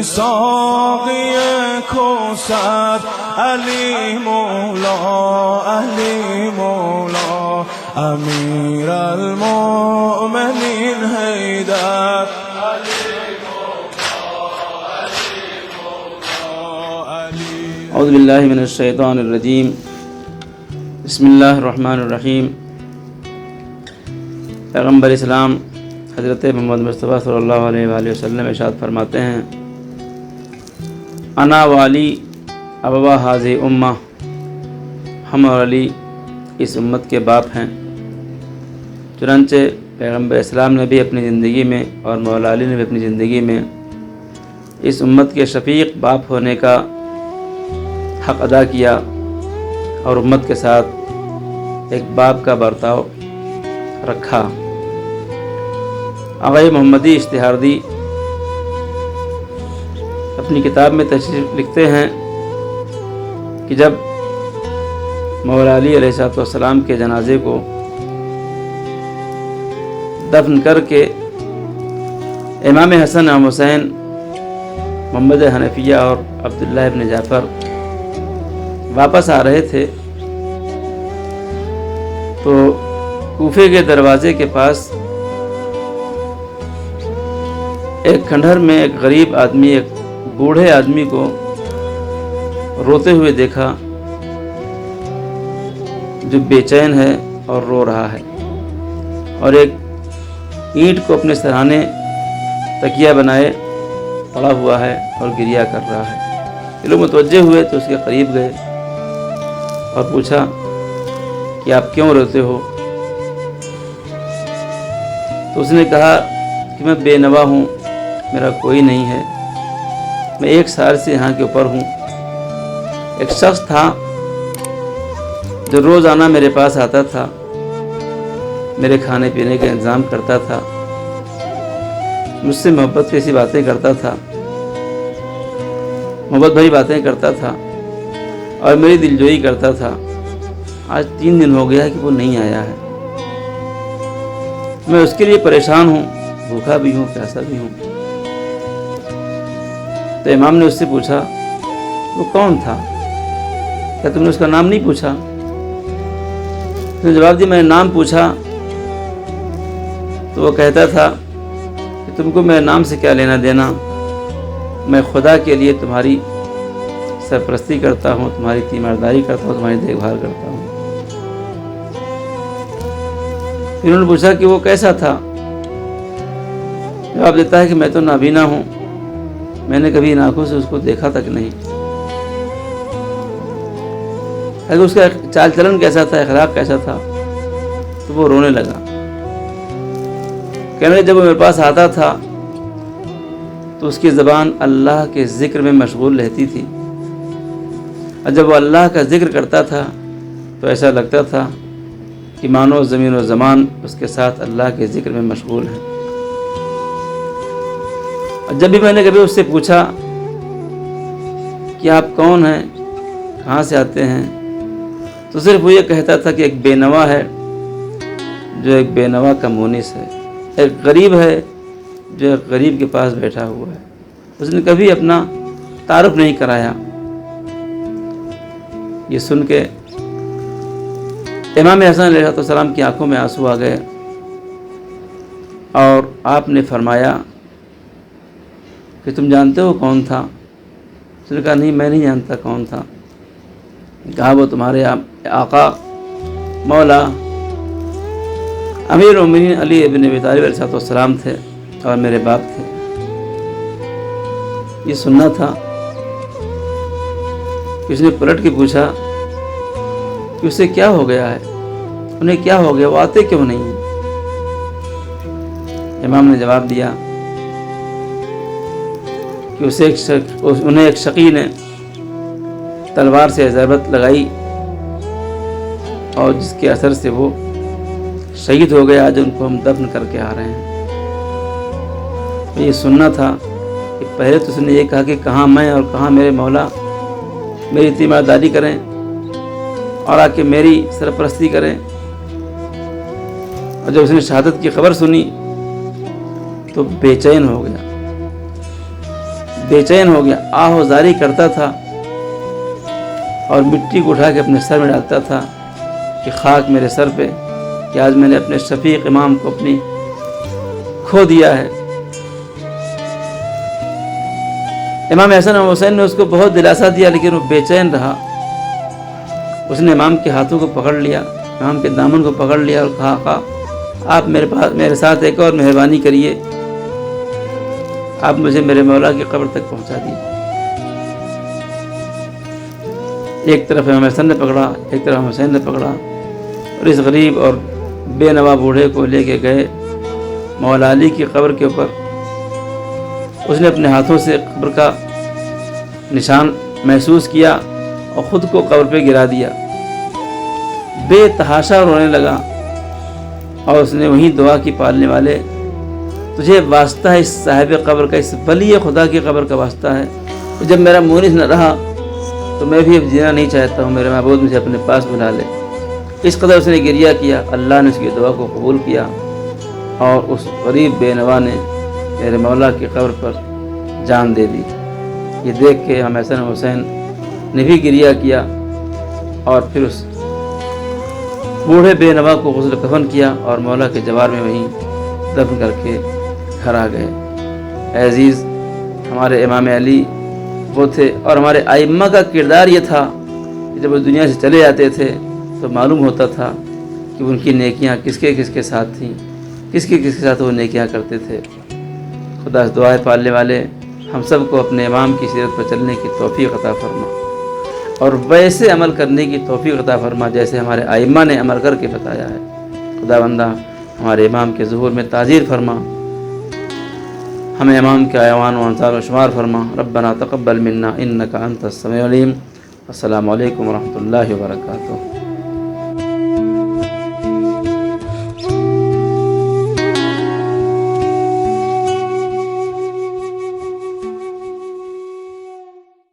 ساقی کوثر علی مولا علی مولا امیر المؤمنین حیدر اعوذ باللہ من الشیطان الرجیم بسم اللہ الرحمن الرحیم۔ پیغمبر اسلام حضرت محمد مصطفیٰ صلی اللہ علیہ وآلہ وسلم ارشاد فرماتے ہیں، انا والی ابوا حاضی امہ، ہم اور علی اس امت کے باپ ہیں۔ چنانچہ پیغمبر اسلام نے بھی اپنی زندگی میں اور مولا علی نے بھی اپنی زندگی میں اس امت کے شفیق باپ ہونے کا حق ادا کیا اور امت کے ساتھ ایک باپ کا برتاؤ رکھا۔ آغای محمدی اشتہاردی اپنی کتاب میں تشریح لکھتے ہیں کہ جب مولا علی علیہ السلام کے جنازے کو دفن کر کے امام حسن اور حسین محمد حنفیہ اور عبداللہ ابن جعفر واپس آ رہے تھے تو کوفے کے دروازے کے پاس ایک کھنڈر میں ایک غریب آدمی، ایک بوڑھے آدمی کو روتے ہوئے دیکھا جو بے چین ہے اور رو رہا ہے، اور ایک اینٹ کو اپنے سرہانے تکیہ بنائے پڑا ہوا ہے اور گریہ کر رہا ہے۔ یہ لوگ متوجہ ہوئے تو اس کے قریب گئے اور پوچھا کہ آپ کیوں روتے ہو؟ تو اس نے کہا کہ میں بے نوا ہوں، میرا کوئی نہیں ہے، میں 1 سال سے یہاں کے اوپر ہوں۔ ایک شخص تھا جو روزانہ میرے پاس آتا تھا، میرے کھانے پینے کا انتظام کرتا تھا، مجھ سے محبت کی ایسی باتیں کرتا تھا، محبت بھری باتیں کرتا تھا اور میری دلجوئی کرتا تھا۔ آج 3 دن ہو گیا ہے کہ وہ نہیں آیا ہے، میں اس کے لیے پریشان ہوں، بھوکا بھی ہوں، پیاسا بھی ہوں۔ تو امام نے اس سے پوچھا وہ کون تھا؟ کیا تم نے اس کا نام نہیں پوچھا؟ اس نے جواب دیا میں نے نام پوچھا تو وہ کہتا تھا کہ تم کو میرے نام سے کیا لینا دینا، میں خدا کے لیے تمہاری سرپرستی کرتا ہوں، تمہاری تیمارداری کرتا ہوں، تمہاری دیکھ بھال کرتا ہوں۔ انہوں نے پوچھا کہ وہ کیسا تھا؟ جواب دیتا ہے کہ میں تو نابینا ہوں، میں نے کبھی ان آنکھوں سے اس کو دیکھا تک نہیں۔ اگر اس کا چال چلن کیسا تھا، اخلاق کیسا تھا؟ تو وہ رونے لگا، کہنے جب وہ میرے پاس آتا تھا تو اس کی زبان اللہ کے ذکر میں مشغول رہتی تھی، اور جب وہ اللہ کا ذکر کرتا تھا تو ایسا لگتا تھا کہ مانو زمین و زمان اس کے ساتھ اللہ کے ذکر میں مشغول ہیں۔ اور جب بھی میں نے کبھی اس سے پوچھا کہ آپ کون ہیں، کہاں سے آتے ہیں، تو صرف وہ یہ کہتا تھا کہ ایک بے نوا ہے جو ایک بے نوا کا مونس ہے، ایک غریب ہے جو ایک غریب کے پاس بیٹھا ہوا ہے۔ اس نے کبھی اپنا تعارف نہیں کرایا۔ یہ سن کے امام حسن علیہ السلام کی آنکھوں میں آنسو آ گئے اور آپ نے فرمایا کہ تم جانتے ہو کون تھا؟ اس نے کہا نہیں، میں نہیں جانتا کون تھا۔ کہا وہ تمہارے آقا مولا امیر المومنین علی ابن ابی طالب علیہ السلام تھے اور میرے باپ تھے۔ یہ سننا تھا۔ کسی نے پلٹ کے پوچھا کہ اسے کیا ہو گیا ہے، انہیں کیا ہو گیا، وہ آتے کیوں نہیں ہیں؟ امام نے جواب دیا کہ انہیں ایک شقی نے تلوار سے ضربت لگائی اور جس کے اثر سے وہ شہید ہو گئے، آج ان کو ہم دفن کر کے آ رہے ہیں۔ یہ سننا تھا کہ پہلے تو اس نے یہ کہا کہ کہاں میں اور کہاں میرے مولا میری تیمارداری کریں اور آ کے میری سرپرستی کریں، اور جب اس نے شہادت کی خبر سنی تو بے چین ہو گیا، بے چین ہو گیا، آہ و زاری کرتا تھا اور مٹی کو اٹھا کے اپنے سر میں ڈالتا تھا کہ خاک میرے سر پہ کہ آج میں نے اپنے شفیق امام کو اپنی کھو دیا ہے۔ امام حسن و حسین نے اس کو بہت دلاسا دیا، لیکن وہ بے چین رہا۔ اس نے امام کے ہاتھوں کو پکڑ لیا، امام کے دامن کو پکڑ لیا اور کہا، آقا آپ میرے ساتھ ایک اور مہربانی کریے، آپ مجھے میرے مولا کی قبر تک پہنچا دیجیے۔ ایک طرف امام حسن نے پکڑا، ایک طرف امام حسین نے پکڑا، اور اس غریب اور بے نوا بوڑھے کو لے کے گئے مولا علی کی قبر کے اوپر۔ اس نے اپنے ہاتھوں سے قبر کا نشان محسوس کیا اور خود کو قبر پہ گرا دیا، بے تحاشا رونے لگا، اور اس نے وہیں دعا کی، پالنے والے تجھے واسطہ ہے اس صاحب قبر کا، اس ولی خدا کی قبر کا واسطہ ہے، جب میرا مونس نہ رہا تو میں بھی اب جینا نہیں چاہتا ہوں، میرے معبود مجھے اپنے پاس بلا لے۔ اس قدر اس نے گریہ کیا، اللہ نے اس کی دعا کو قبول کیا، اور اس غریب بے نوا نے میرے مولا کی قبر پر جان دے دی۔ یہ دیکھ کے امام حسن و حسین نے بھی گریہ کیا، اور پھر اس بوڑھے بے نوا کو غسل کفن کیا اور مولا کے جوار میں وہیں دفن کر کے گھر آ گئے۔ اے عزیز، ہمارے امام علی وہ تھے، اور ہمارے ائمہ کا کردار یہ تھا کہ جب وہ دنیا سے چلے جاتے تھے تو معلوم ہوتا تھا کہ ان کی نیکیاں کس کے ساتھ تھیں، کس کے ساتھ وہ نیکیاں کرتے تھے۔ خدا سے دعا ہے پالنے والے ہم سب کو اپنے امام کی سیرت پر چلنے کی توفیق عطا فرما، اور ویسے عمل کرنے کی توفیق عطا فرما جیسے ہمارے ائمہ نے عمل کر کے بتایا ہے۔ خدا بندہ ہمارے امام کے ظہور میں تعزیر فرما، ہمیں امام کے ایوان و انصار و شمار فرما۔ ربنا تقبل منا انک انت السمیع العلیم۔ السلام علیکم ورحمۃ اللہ وبرکاتہ۔